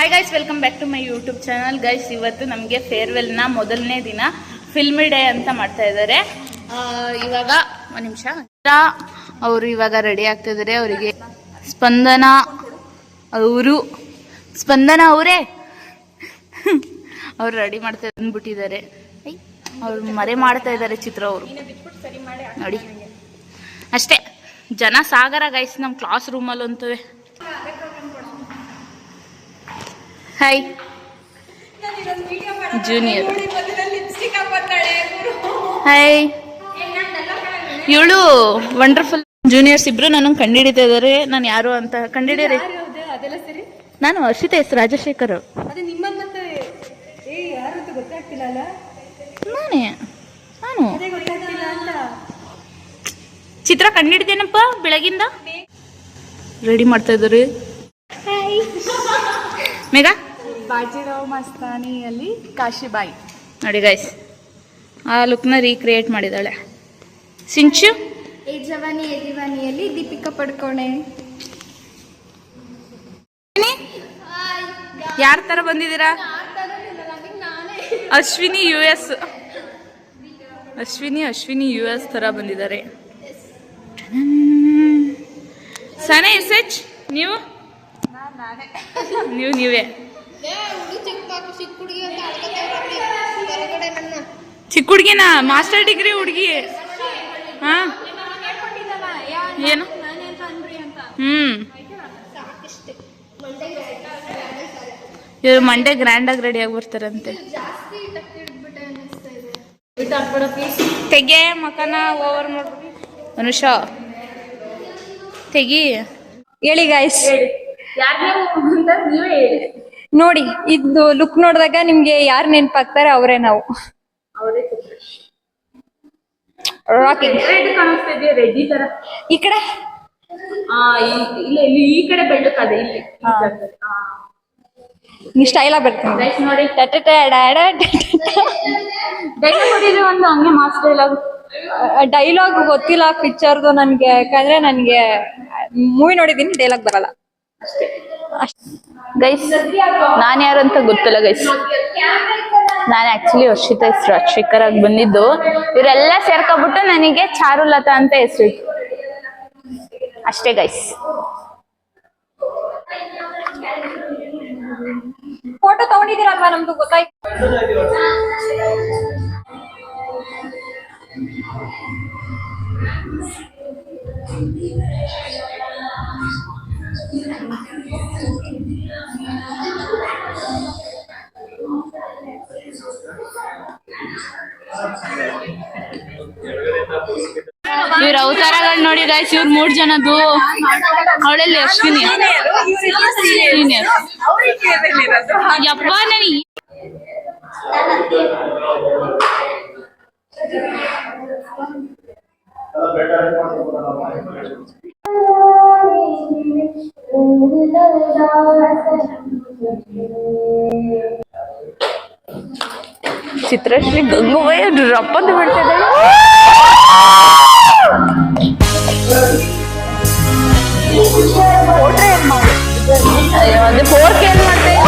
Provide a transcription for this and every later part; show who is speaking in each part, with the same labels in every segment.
Speaker 1: Hi guys, welcome back to my YouTube channel. Guys, ಇವತ್ತು ನಮಗೆ ಫೇರ್ವೆಲ್ನ ಮೊದಲನೇ ದಿನ ಫಿಲ್ಮಿ ಡೇ ಅಂತ ಮಾಡ್ತಾ ಇದ್ದಾರೆ. ಇವಾಗ ಒಂದು ನಿಮಿಷ, ಅವರು ಇವಾಗ ರೆಡಿ ಆಗ್ತಾ ಇದ್ದಾರೆ. ಅವರಿಗೆ ಸ್ಪಂದನ ಅವರೇ ಅವ್ರು ರೆಡಿ ಮಾಡ್ತಾ ಅಂದ್ಬಿಟ್ಟಿದ್ದಾರೆ. ಅವ್ರು ಮರೆ ಮಾಡ್ತಾ ಇದ್ದಾರೆ ಚಿತ್ರ ಅವರು ನೋಡಿ. ಅಷ್ಟೇ, ಜನ ಸಾಗರ ಗೈಸ್ ನಮ್ಮ ಕ್ಲಾಸ್ ರೂಮಲ್ಲಿ ಅಂತವೆ. Hi junior. ಹಾಯ್, ಇವಳು ವಂಡರ್ಫುಲ್. ಜೂನಿಯರ್ಸ್ ಇಬ್ರು ನನಗೆ ಕಂಡುಹಿಡಿತಾ ಇದ್ದಾರೆ. ನಾನು ಯಾರು ಅಂತ ಕಂಡುಹಿಡಿಯರಿ. ನಾನು ಹರ್ಷಿತಾ ಎಸ್ ರಾಜಶೇಖರ್. ನಾನು ಚಿತ್ರ ಕಂಡುಹಿಡಿದೇನಪ್ಪ ಬೆಳಗಿಂದ. ರೆಡಿ ಮಾಡ್ತಾ ಇದ್ದಾರೆ ಮೇಘಾ.
Speaker 2: ಬಾಜಿರಾವ್ ಮಸ್ತಾನಿಯಲ್ಲಿ ಕಾಶಿಬಾಯಿ
Speaker 1: ನೋಡಿ ಗೈಸ್, ಆ ಲುಕ್ನ ರೀಕ್ರಿಯೇಟ್ ಮಾಡಿದಾಳೆ. ಸಿಂಚು
Speaker 2: ಏ ಜವಾನಿ ಏ ದಿವಾನಿಯಲ್ಲಿ ದೀಪಿಕಾ ಪಡ್ಕೋಣೆ.
Speaker 1: ಯಾರ ತರ ಬಂದಿದ್ದೀರಾ? ಅಶ್ವಿನಿ ಯು ಎಸ್ ತರ ಬಂದಿದ್ದಾರೆ. ಸನೆ ಎಸ್ ಎಚ್ ನೀವೇ ಚಿಕ್ಕ ಹುಡುಗಿನ ಮಾಸ್ಟರ್ ಡಿಗ್ರಿ ಹುಡುಗಿ. ಹಾ, ಏನು? ಇವ್ರು ಮಂಡೇ ಗ್ರ್ಯಾಂಡ್ ಆಗಿ ರೆಡಿ ಆಗಿ ಬರ್ತಾರಂತೆ. ತೆಗೆ ಮಕನ ಓವರ್ ಮಾಡ್ಬಿಟ್ಟು. ಅನುಷ ತೆಗಿ.
Speaker 2: ಹೇಳಿ ಗಾಯ್ಸ್, ನೋಡಿ ಇದು ಲುಕ್ ನೋಡಿದಾಗ ನಿಮ್ಗೆ ಯಾರು ನೆನಪಾಗ್ತಾರೆ ಅವರೇ ನಾವು. ರಾಕಿಂಗ್
Speaker 1: ರೆಡ್ಡಿ ತರ
Speaker 2: ಈ ಕಡೆ,
Speaker 1: ಈ ಕಡೆ ಬೆಳ್ಳಕ್ಕದೆ ಇಲ್ಲಿ
Speaker 2: ನೀ ಸ್ಟೈಲ್ ಆಗಿ ಬರ್ತೀನಿ
Speaker 1: ನೋಡಿ. ಒಂದು ಹಂಗೆ ಮಾಸ್
Speaker 2: ಡೈಲಾಗ್ ಗೊತ್ತಿಲ್ಲ ಪಿಕ್ಚರ್ದು ನನ್ಗೆ, ಯಾಕಂದ್ರೆ ನನ್ಗೆ ಮೂವಿ ನೋಡಿದೀನಿ, ಡೈಲಾಗ್ ಬರಲ್ಲ
Speaker 1: ಗೈಸ್. ನಾನು ಯಾರು ಅಂತ ಗೊತ್ತಿಲ್ಲ ಗೈಸ್. ನಾನು ಆಕ್ಚುಲಿ ಹರ್ಷಿತಾ ಎಸ್ ರಾಜಶೇಖರ್ ಆಗಿ ಬಂದಿದ್ದು. ಇವರೆಲ್ಲ ಸೇರ್ಕೊಬಿಟ್ಟು ನನಗೆ ಚಾರುಲತಾ ಅಂತ ಹೆಸರಿಟ್ಟು ಅಷ್ಟೇ ಗೈಸ್.
Speaker 2: ಫೋಟೋ ತಗೊಂಡಿದ್ದೀರಲ್ವಾ, ನಮ್ದು ಗೊತ್ತಾಯ್ತು.
Speaker 1: ಇವ್ರ ಅವತಾರಗಳು ನೋಡಿ ಗೈಸ್. ಇವ್ರ 3 ಜನದ್ದು. ಅವಳಲ್ಲಿ ಅಶ್ವಿನಿ ಸೀನಿಯರ್. ಯಪ್ಪ ನನಗೆ ಚಿತ್ರಶ್ರೀ ಗಂಗೂಬಾಯಿ ರಪ್ಪದ್ದು ಬಿಡ್ತಿದ್ದಾಳೆ. ಅದೇ 4K ಏನ್ ಮಾಡ್ತೇವೆ.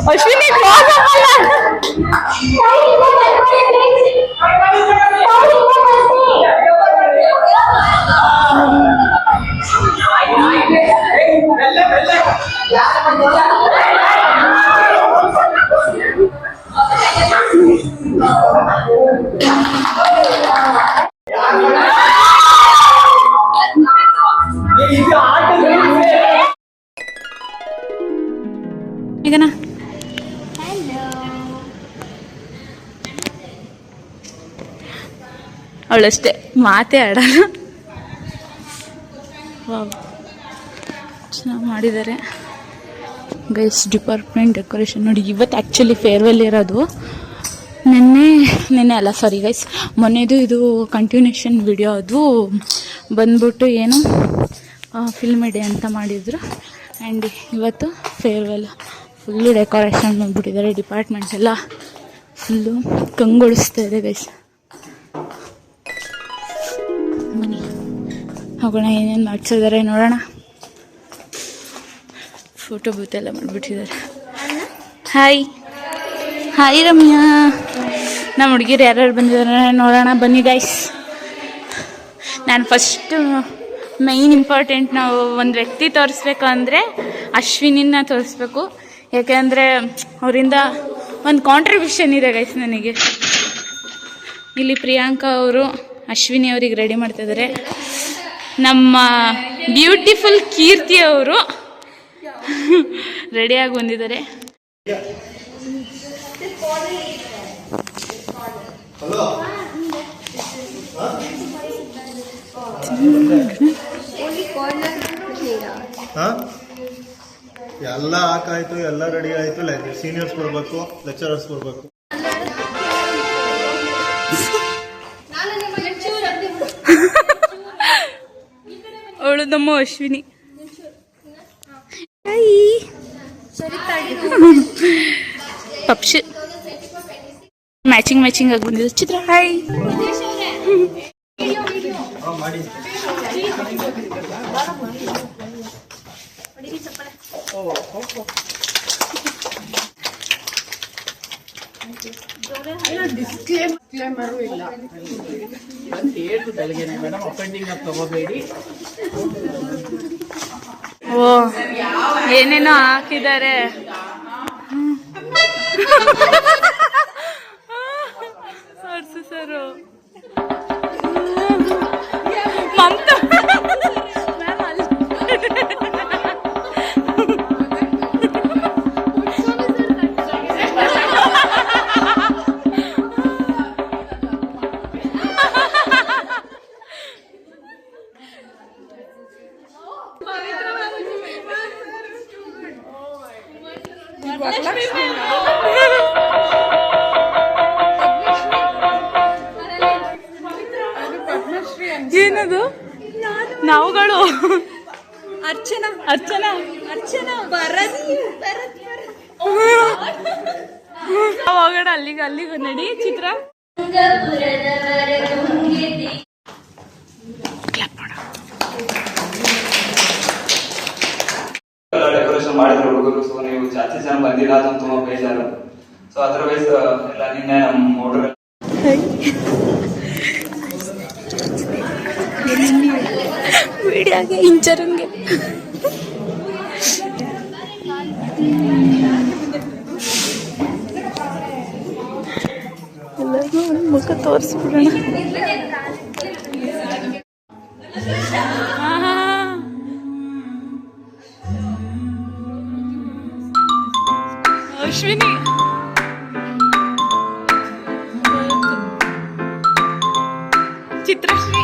Speaker 1: ಅಶ್ವಿನಿ ಈಗನ ಅವಳಷ್ಟೇ ಮಾತೇ ಆಡಲ್ಲ. ಚೆನ್ನಾಗಿ ಮಾಡಿದ್ದಾರೆ ಗೈಸ್. ಡಿಪಾರ್ಟ್ಮೆಂಟ್ ಡೆಕೋರೇಷನ್ ನೋಡಿ. ಇವತ್ತು ಆ್ಯಕ್ಚುಲಿ ಫೇರ್ವೆಲ್ ಇರೋದು. ನಿನ್ನೆ ಅಲ್ಲ, ಸಾರಿ ಗೈಸ್, ಮೊನ್ನೆದು ಇದು ಕಂಟಿನ್ಯೂಷನ್ ವಿಡಿಯೋ. ಅದು ಬಂದ್ಬಿಟ್ಟು ಏನು ಫಿಲ್ಮ್ ಡೇ ಅಂತ ಮಾಡಿದರು. ಆ್ಯಂಡ್ ಇವತ್ತು ಫೇರ್ವೆಲ್. ಫುಲ್ಲು ಡೆಕೋರೇಷನ್ ಮಾಡಿಬಿಟ್ಟಿದ್ದಾರೆ. ಡಿಪಾರ್ಟ್ಮೆಂಟ್ಸ್ ಎಲ್ಲ ಫುಲ್ಲು ಕಂಗೊಳಿಸ್ತಾ ಇದೆ ಗೈಸ್. ಬನ್ನಿ ಹೋಗೋಣ, ಏನೇನು ಮಾಡ್ಸಿದ್ದಾರೆ ನೋಡೋಣ. ಫೋಟೋ ಬೂತ್ ಎಲ್ಲ ಮಾಡಿಬಿಟ್ಟಿದ್ದಾರೆ. Hi hi Ramya. ನಮ್ಮ ಹುಡುಗಿರು ಯಾರ್ಯಾರು ಬಂದಿದ್ದಾರೆ ನೋಡೋಣ ಬನ್ನಿ ಗೈಸ್. ನಾನು ಫಸ್ಟು ಮೈನ್ ಇಂಪಾರ್ಟೆಂಟ್, ನಾವು ಒಂದು ವ್ಯಕ್ತಿ ತೋರಿಸ್ಬೇಕು ಅಂದರೆ ಅಶ್ವಿನಿನ ತೋರಿಸ್ಬೇಕು. ಯಾಕೆಂದರೆ ಅವರಿಂದ ಒಂದು ಕಾಂಟ್ರಿಬ್ಯೂಷನ್ ಇದೆ ಗೈಸ್ ನನಗೆ. ಇಲ್ಲಿ ಪ್ರಿಯಾಂಕಾ ಅವರು ಅಶ್ವಿನಿ ಅವ್ರಿಗೆ ರೆಡಿ ಮಾಡ್ತಾಯಿದ್ದಾರೆ. ನಮ್ಮ ಬ್ಯೂಟಿಫುಲ್ ಕೀರ್ತಿ ಅವರು ರೆಡಿಯಾಗಿ ಬಂದಿದ್ದಾರೆ.
Speaker 3: ಎಲ್ಲ ಹಾಕಾಯ್ತು, ಎಲ್ಲ ರೆಡಿ ಆಯ್ತು. ಸೀನಿಯರ್ಸ್ ಬರ್ಬೇಕು, ಲೆಕ್ಚರರ್ಸ್ ಬರ್ಬೇಕು.
Speaker 1: ಅವಳು ನಮ್ಮ ಅಶ್ವಿನಿ. ಪಪ್ಸ್ ಮ್ಯಾಚಿಂಗ್ ಆಗಿ ಬಂದಿದೆ. ಚಿತ್ರ ಹಾಯ್.
Speaker 3: ಮಾಡಿ
Speaker 4: ಡಿಸ್ಕ್ಲೇಮರು ಇಲ್ಲ ಅಂತ ಹೇಳ್ತು ಬೆಳಗ್ಗೆನೆ. ಮೇಡಮ್ ಅಪೆಂಡಿಂಗ್ ಆಗಿ ತಗೋಬೇಡಿ.
Speaker 1: ಓ ಏನೇನೋ ಹಾಕಿದ್ದಾರೆ. ಸರ್ ಮಮತಾ ಏನದು? ನಾವುಗಳು
Speaker 2: ಅರ್ಚನಾ
Speaker 1: ಅರ್ಚನಾ ಹೋಗೋಣ ಅಲ್ಲಿಗೆ ನಡಿ. ಚಿತ್ರ
Speaker 5: ಡೆಕೋರೇಷನ್ ಮಾಡಿದ್ರು ಹುಡುಗರು. ಸೊ ನೀವು ಜಾಸ್ತಿ ಜನ ಬಂದಿಲ್ಲ ಅಂತ ತುಂಬಾ ಬೇಜಾರು. ಸೊ ಅದರ್ವೈಸ್ ಎಲ್ಲ ನಿನ್ನೆ ನಮ್ಮ ಹುಡುಗರು
Speaker 1: ವಿಡಿಯೋಗೆ ಇಂಚರಂಗೆ ಎಲ್ಲರಿಗೂ ಒಂದು ಮುಖ ತೋರಿಸ್ಬಿಡೋಣ. ಅಶ್ವಿನಿ ಚಿತ್ರಶ್ರೀ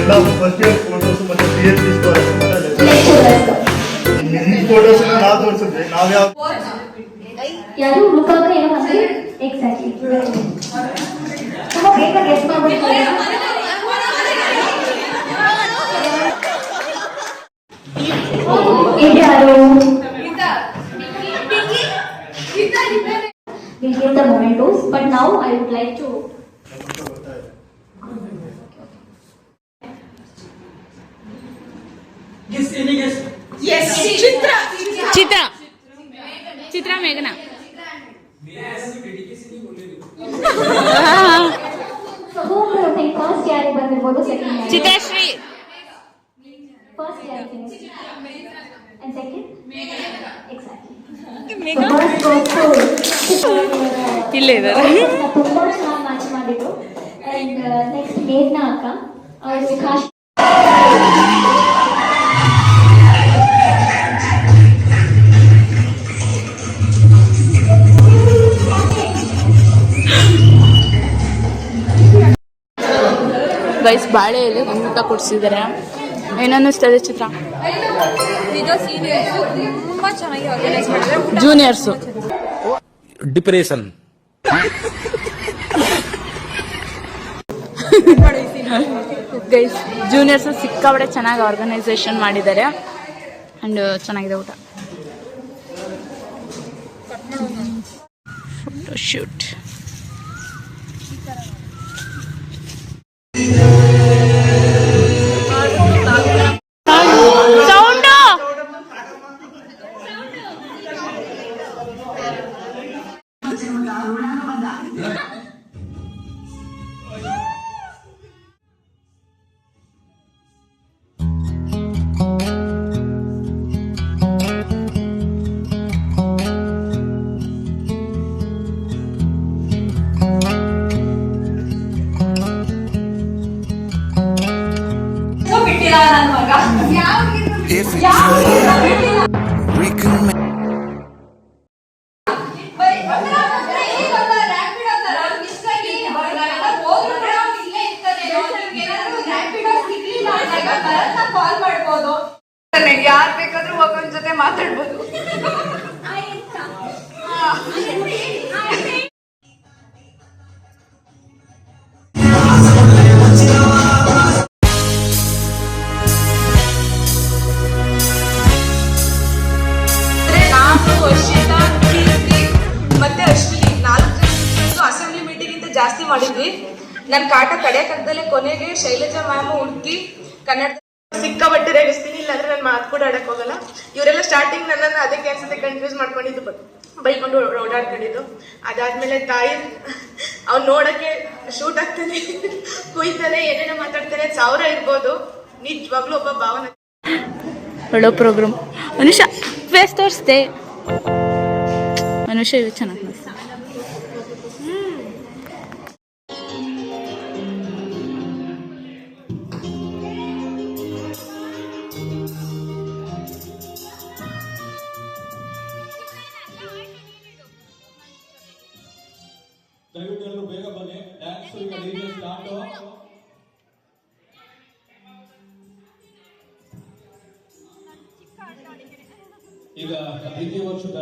Speaker 3: ಎಲ್ಲ ಫಸ್ಟ್ ಇಯರ್ ಫೋಟೋಸ್ ಮತ್ತೆ PhD ಸ್ಕಾಲರ್ಸ್
Speaker 6: ಲೆಕ್ಚರರ್ಸ್
Speaker 3: ಈ ಫೋಟೋಸ್ ನಾವು ತೋರಿಸಿದ್ವಿ ನಾವ್ ಯಾವ
Speaker 6: ಯಾರು ಮುಖಾಕ ಏನೋ ಅಂದ್ರೆ ಎಕ್ಸಾಕ್ಟ್ಲಿ ತುಂಬಾ ಬೇಗ ಗೆಸ್ ಮಾಡ್ಬಿಡ್ತಾರೆ ಇದ್ಯಾರು we'll give the mementos but now I would like to
Speaker 1: ಚಿತ್ರ ಮೇಘನಾ
Speaker 6: ಫಸ್ಟ್ ಯಾರಿಗೆ ಬಂದಿರ್ಬೋದು ಸೆಕೆಂಡ್
Speaker 1: ಚಿತ್ರಶ್ರೀ
Speaker 6: ಫಸ್ಟ್ ಯಾರಿಗೆ and second exactly
Speaker 1: ಇಲ್ಲೇ ಇದ್ದಾರೆ
Speaker 6: ತುಂಬಾ ಚೆನ್ನಾಗಿ ಮ್ಯಾಚ್ ಮಾಡಿದ್ರು ಅಂಡ್ ನೆಕ್ಸ್ಟ್ ಮೇಘ್ನಾ ಅಕ್ಕ ಅವರು ಕಾಶಿ
Speaker 1: ಗೈಸ್ ಬಾಳೆ ಎಲೆ ಊಟ ಕೊಡ್ಸಿದ್ದಾರೆ. ಏನನ್ನಿಸ್ತದೆ ಚಿತ್ರ?
Speaker 2: ನಿಜ ಸೀನಿಯರ್ಸ್ ತುಂಬಾ ಚೆನ್ನಾಗಿ ಆರ್ಗನೈಸ್ ಮಾಡಿದ್ದಾರೆ.
Speaker 1: ಜೂನಿಯರ್ಸು
Speaker 7: ಡಿಪ್ರೆಷನ್
Speaker 1: ಗೈಸ್ ಜೂನಿಯರ್ಸು ಸಿಕ್ಕಾಬಡೆ ಚೆನ್ನಾಗಿ ಆರ್ಗನೈಸೇಷನ್ ಮಾಡಿದ್ದಾರೆ ಆ್ಯಂಡ್ ಚೆನ್ನಾಗಿದೆ ಊಟ. ಫೋಟೋ ಶೂಟ್ ಸೌಂಡು
Speaker 2: ಬಿಟ್ಟಿಲ್ಲ ನನ್ನ ಮಗ ಕಾಲ್ ಮಾಡ್ಬೋದು. ಯಾರ್ ಬೇಕಾದ್ರೂ ಒಬ್ಬನ ಜೊತೆ ಮಾತಾಡ್ಬೋದು.
Speaker 8: ಮತ್ತೆ ಅಶ್ವಿನಿ 4 ಅಸೆಂಬ್ಲಿ ಮೀಟಿಂಗ್ ಇಂತ ಜಾಸ್ತಿ ಮಾಡಿದ್ವಿ. ನನ್ ಕಾಟ ತಡೆಯಕ್ಕಾಗ್ದಲೆ ಕೊನೆಗೆ ಶೈಲಜಾ ಮ್ಯಾಮ್ ಹುಡುಕಿ ಕನ್ನಡ ಸಿಕ್ಕಾಬಟ್ಟೆ ರೇಗಿಸ್ತೀನಿ, ಇಲ್ಲಾಂದ್ರೆ ನಾನು ಮಾತು ಕೂಡ ಆಡಕ್ ಹೋಗಲ್ಲ. ಇವರೆಲ್ಲ ಸ್ಟಾರ್ಟಿಂಗ್ ನನ್ನನ್ನು ಅದಕ್ಕೆ ಅನ್ಸುತ್ತೆ ಕನ್ಫ್ಯೂಸ್ ಮಾಡ್ಕೊಂಡಿದ್ದು, ಬೈಕೊಂಡು ಓಡಾಡ್ಕೊಂಡಿದ್ದು. ಅದಾದ್ಮೇಲೆ ತಾಯಿ ಅವ್ನು ನೋಡಕ್ಕೆ ಶೂಟ್ ಆಗ್ತಾನೆ, ಕುಯ್ತಾನೆ, ಏನೇನೋ ಮಾತಾಡ್ತಾನೆ, 1000 ಇರ್ಬೋದು. ನಿಜವಾಗ್ಲೂ ಒಬ್ಬ ಭಾವನ
Speaker 1: ಒಳ್ಳೋ ಪ್ರೋಗ್ರಾಮ್. ಮನುಷ್ಯ ಫೇಸ್ ತೋರಿಸ್ದೆ, ಮನುಷ್ಯ ಇದು ಚೆನ್ನಾಗಿ
Speaker 9: ದಯವಿಟ್ಟು ಬೇಗ ಬನ್ನಿ. ಡ್ಯಾನ್ಸ್ ಈಗ ಡಿಜೆ ಸ್ಟಾರ್ಟ್. ಈಗ 5ನೇ ವರ್ಷದ